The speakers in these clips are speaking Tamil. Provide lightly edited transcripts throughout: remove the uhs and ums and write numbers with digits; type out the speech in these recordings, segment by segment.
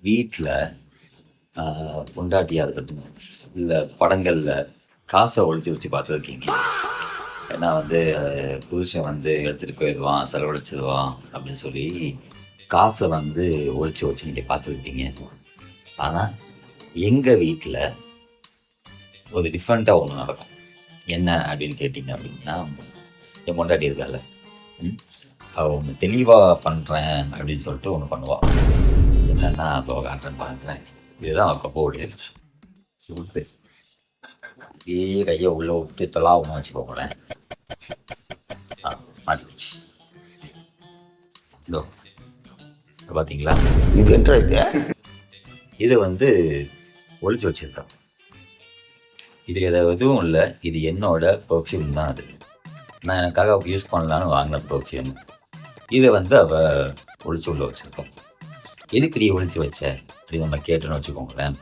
வீட்டில் பொண்டாட்டியாக இருக்கட்டும், இல்லை படங்களில் காசை ஒழிச்சு வச்சு பார்த்துருக்கீங்க. ஏன்னா புருஷன் எடுத்துகிட்டு போயிடுவான், செலவழிச்சிடுவான் அப்படின்னு சொல்லி காசை ஒழிச்சு வச்சு நீங்கள் பார்த்துருக்கீங்க. ஆனால் எங்கள் வீட்டில் ஒரு டிஃப்ரெண்ட்டாக ஒன்று நடக்கும். என்ன அப்படின்னு கேட்டிங்க அப்படின்னா, என் பொண்டாட்டி இருக்கால, அவள் ஒன்று தெளிவாக பண்ணுறேன் அப்படின்னு சொல்லிட்டு ஒன்று பண்ணுவாள். என்னென்னா அப்போ காட்டுறேன் பண்ணுறேன். இதுதான் அவள் கப்போடைய சுட்டு இதே கையை உள்ளே விட்டு தொலாவணும் வச்சுக்கோங்களேன். மாட்டிச்சு. இதோ பார்த்தீங்களா, இது என்ற இது ஒழிச்சு வச்சிருக்கேன். இது எதுவும் இல்லை, இது என்னோட பெர்ஃப்யூம் தான். அது நான் எனக்காக யூஸ் பண்ணலான்னு வாங்கின பெர்ஃப்யூம். இதை அவள் ஒழிச்சு உள்ள வச்சுருக்கோம். எதுக்கு நீ ஒழிச்சு வச்ச அப்படின்னு நம்ம கேட்டோன்னு வச்சுக்கோங்களேன்,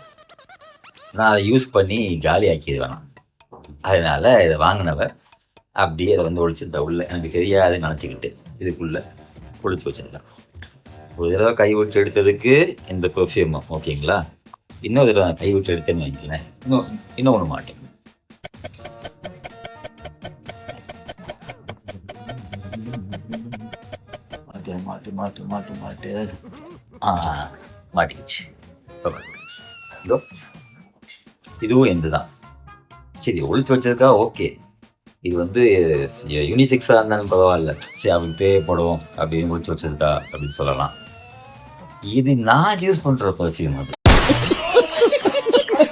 நான் அதை யூஸ் பண்ணி காலி ஆக்கிது வேணாம். அதனால இதை வாங்கினவ அப்படியே அதை ஒழிச்சிருந்தா உள்ள, எனக்கு தெரியாதுன்னு நினச்சிக்கிட்டு இதுக்குள்ளே ஒழிச்சு வச்சிருந்தேன். ஒரு தடவை கை விட்டு எடுத்ததுக்கு இந்த பெர்ஃப்யூம் ஓகேங்களா, இன்னொரு தடவை கை விட்டு எடுத்தேன்னு வாங்கிக்கிறேன், இன்னொன்று மாட்டேன். மாட்டு மாட்டு மாட்டு மாட்டு மாட்டிக்கிச்சு. இதோ இதுவும் எந்த தான். சரி, ஒழிச்சு வச்சதுக்கா ஓகே. இது யூனிசெக்ஸாக இருந்தாலும் பரவாயில்ல, சரி அவன் தேவைப்படும் அப்படின்னு ஒழிச்சு வச்சதுக்கா அப்படின்னு சொல்லலாம். இது நான் யூஸ் பண்ணுற பர்ஃப்யூம். அது